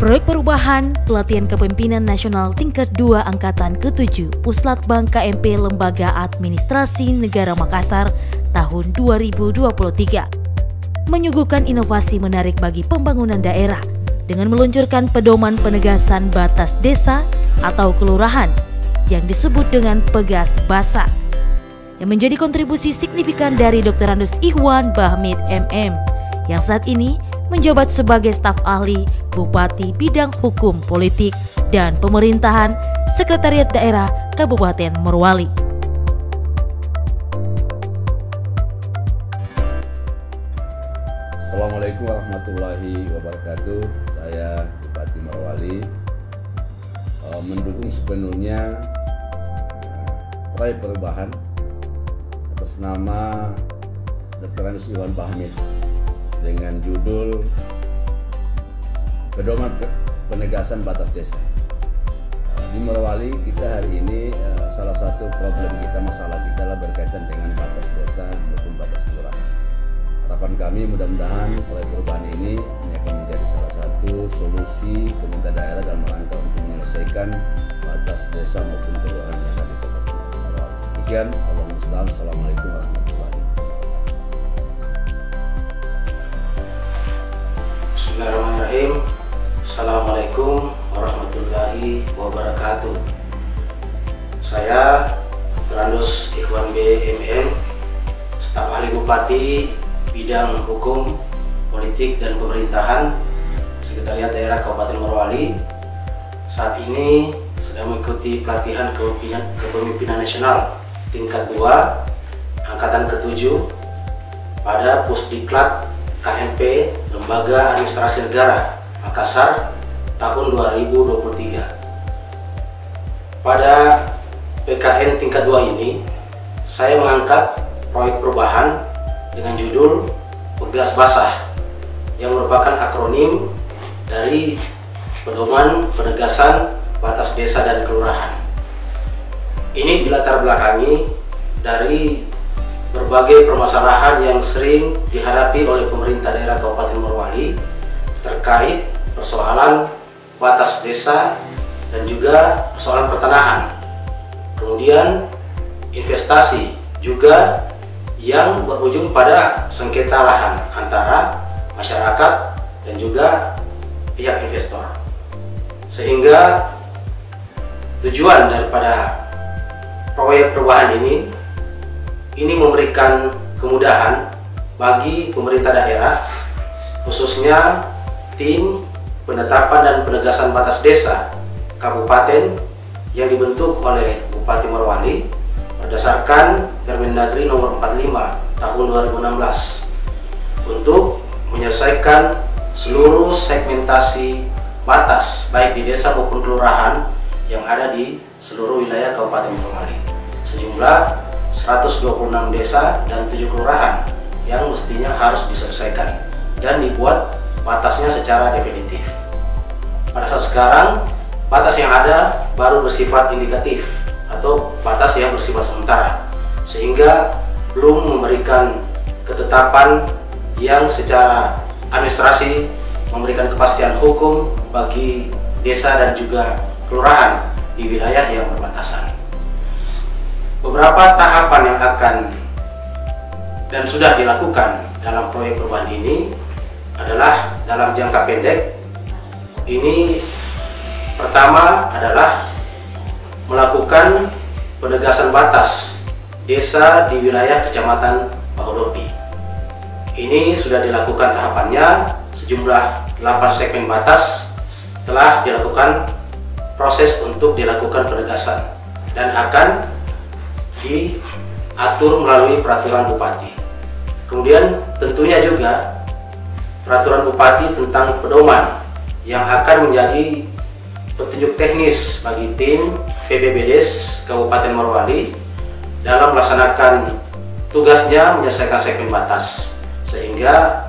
Proyek Perubahan Pelatihan Kepemimpinan Nasional Tingkat 2 Angkatan ke-7 Puslatbang KMP Lembaga Administrasi Negara Makassar tahun 2023 menyuguhkan inovasi menarik bagi pembangunan daerah dengan meluncurkan pedoman penegasan batas desa atau kelurahan yang disebut dengan Pegas Basa yang menjadi kontribusi signifikan dari Dr. Randus Ikhwan Bahmid MM yang saat ini menjabat sebagai staf ahli Bupati Bidang Hukum Politik dan Pemerintahan Sekretariat Daerah Kabupaten Morowali. Assalamualaikum warahmatullahi wabarakatuh. Saya Bupati Morowali mendukung sepenuhnya proyek perubahan atas nama Dr. Randus Ikhwan Bahmid dengan judul Pedoman Penegasan Batas Desa. Di Morowali kita hari ini salah satu problem kita, masalah kita adalah berkaitan dengan batas desa maupun batas kelurahan. Harapan kami mudah-mudahan proyek perubahan ini akan menjadi salah satu solusi pemerintah daerah dalam rangka untuk menyelesaikan batas desa maupun kelurahan yang ada di Kabupaten Morowali. Demikian, Assalamualaikum warahmatullahi wabarakatuh. Bismillahirrahmanirrahim. Assalamualaikum warahmatullahi wabarakatuh. Saya Dr. Randus Ikhwan BMM, staf ahli Bupati Bidang Hukum, Politik dan Pemerintahan Sekretariat Daerah Kabupaten Morowali. Saat ini sedang mengikuti pelatihan kepemimpinan nasional tingkat 2 angkatan ke-7 pada Pusdiklat KMP Lembaga Administrasi Negara Makassar tahun 2023. Pada PKN tingkat 2 ini, saya mengangkat proyek perubahan dengan judul Pegas Basah yang merupakan akronim dari Pedoman Penegasan Batas Desa dan Kelurahan. Ini dilatar belakangi dari berbagai permasalahan yang sering dihadapi oleh pemerintah daerah Kabupaten Morowali terkait persoalan batas desa dan juga persoalan pertanahan. Kemudian investasi juga yang berujung pada sengketa lahan antara masyarakat dan juga pihak investor. Sehingga tujuan daripada proyek perubahan ini memberikan kemudahan bagi pemerintah daerah, khususnya tim penetapan dan penegasan batas desa kabupaten yang dibentuk oleh Bupati Morowali berdasarkan Permendagri nomor 45 tahun 2016 untuk menyelesaikan seluruh segmentasi batas baik di desa maupun kelurahan yang ada di seluruh wilayah Kabupaten Morowali. Sejumlah 126 desa dan 7 kelurahan yang mestinya harus diselesaikan dan dibuat batasnya secara definitif. Pada saat sekarang, batas yang ada baru bersifat indikatif atau batas yang bersifat sementara, sehingga belum memberikan ketetapan yang secara administrasi memberikan kepastian hukum bagi desa dan juga kelurahan di wilayah yang berbatasan. Beberapa tahapan yang akan dan sudah dilakukan dalam proyek perubahan ini adalah dalam jangka pendek. Ini pertama adalah melakukan penegasan batas desa di wilayah Kecamatan Pagodopi. Ini sudah dilakukan tahapannya, sejumlah 8 segmen batas telah dilakukan proses untuk dilakukan penegasan dan akan diatur melalui peraturan bupati. Kemudian tentunya juga peraturan bupati tentang pedoman yang akan menjadi petunjuk teknis bagi tim PBBDes Kabupaten Morowali dalam melaksanakan tugasnya menyelesaikan segmen batas, sehingga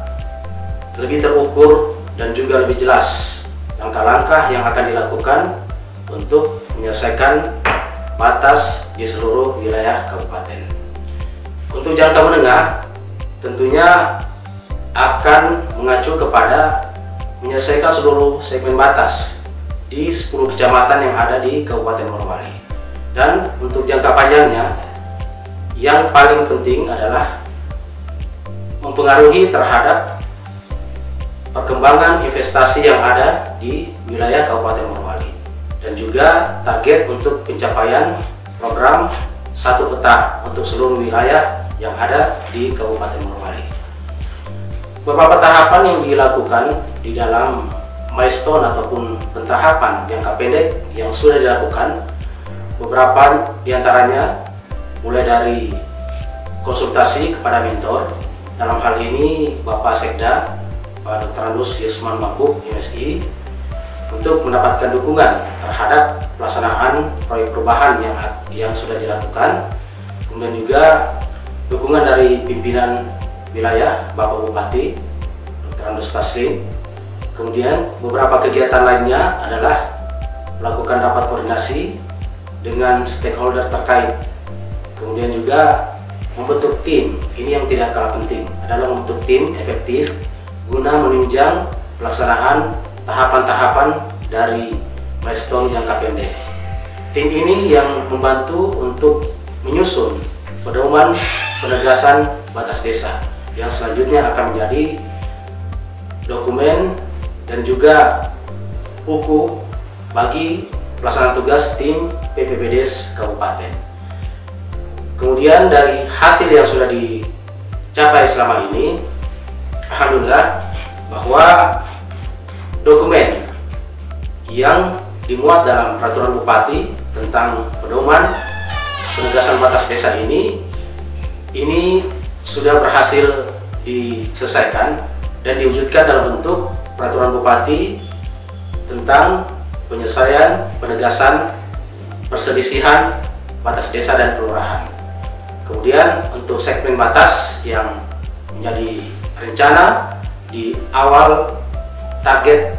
lebih terukur dan juga lebih jelas langkah-langkah yang akan dilakukan untuk menyelesaikan batas di seluruh wilayah kabupaten. Untuk jangka menengah, tentunya akan mengacu kepada menyelesaikan seluruh segmen batas di 10 kecamatan yang ada di Kabupaten Morowali. Dan untuk jangka panjangnya, yang paling penting adalah mempengaruhi terhadap perkembangan investasi yang ada di wilayah Kabupaten Morowali, dan juga target untuk pencapaian program satu peta untuk seluruh wilayah yang ada di Kabupaten Morowali. Beberapa tahapan yang dilakukan di dalam milestone ataupun pentahapan jangka pendek yang sudah dilakukan, beberapa diantaranya mulai dari konsultasi kepada mentor, dalam hal ini Bapak Sekda, Pak Dr. Andus Yusman Makub, MSI, untuk mendapatkan dukungan terhadap pelaksanaan proyek perubahan yang sudah dilakukan. Kemudian juga dukungan dari pimpinan wilayah, Bapak Bupati Dr. Andus Taslim. Kemudian beberapa kegiatan lainnya adalah melakukan rapat koordinasi dengan stakeholder terkait. Kemudian juga membentuk tim. Ini yang tidak kalah penting, adalah membentuk tim efektif guna menunjang pelaksanaan tahapan-tahapan dari milestone jangka pendek. Tim ini yang membantu untuk menyusun pedoman penegasan batas desa yang selanjutnya akan menjadi dokumen dan juga buku bagi pelaksanaan tugas tim PPBDes Kabupaten. Kemudian dari hasil yang sudah dicapai selama ini, alhamdulillah bahwa dokumen yang dimuat dalam peraturan Bupati tentang pedoman penegasan batas desa ini sudah berhasil diselesaikan dan diwujudkan dalam bentuk peraturan Bupati tentang penyelesaian penegasan perselisihan batas desa dan kelurahan. Kemudian untuk segmen batas yang menjadi rencana di awal target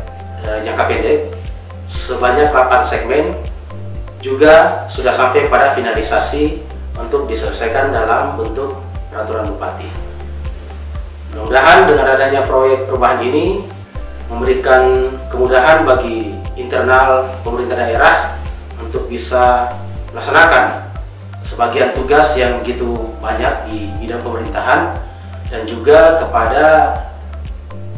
jangka pendek sebanyak 8 segmen juga sudah sampai pada finalisasi untuk diselesaikan dalam bentuk peraturan Bupati. Mudah-mudahan dengan adanya proyek perubahan ini memberikan kemudahan bagi internal pemerintah daerah untuk bisa melaksanakan sebagian tugas yang begitu banyak di bidang pemerintahan, dan juga kepada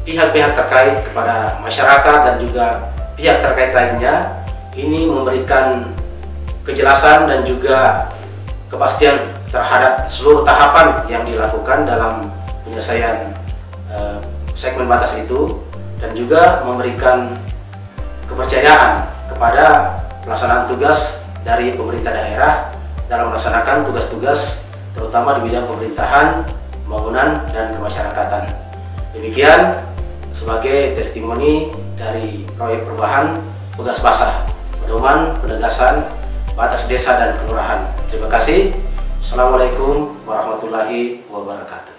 pihak-pihak terkait, kepada masyarakat dan juga pihak terkait lainnya, ini memberikan kejelasan dan juga kepastian terhadap seluruh tahapan yang dilakukan dalam penyelesaian segmen batas itu, dan juga memberikan kepercayaan kepada pelaksanaan tugas dari pemerintah daerah dalam melaksanakan tugas-tugas terutama di bidang pemerintahan, pembangunan, dan kemasyarakatan. Demikian sebagai testimoni dari proyek perubahan tugas basah pedoman penegasan batas desa dan kelurahan. Terima kasih. Assalamualaikum warahmatullahi wabarakatuh.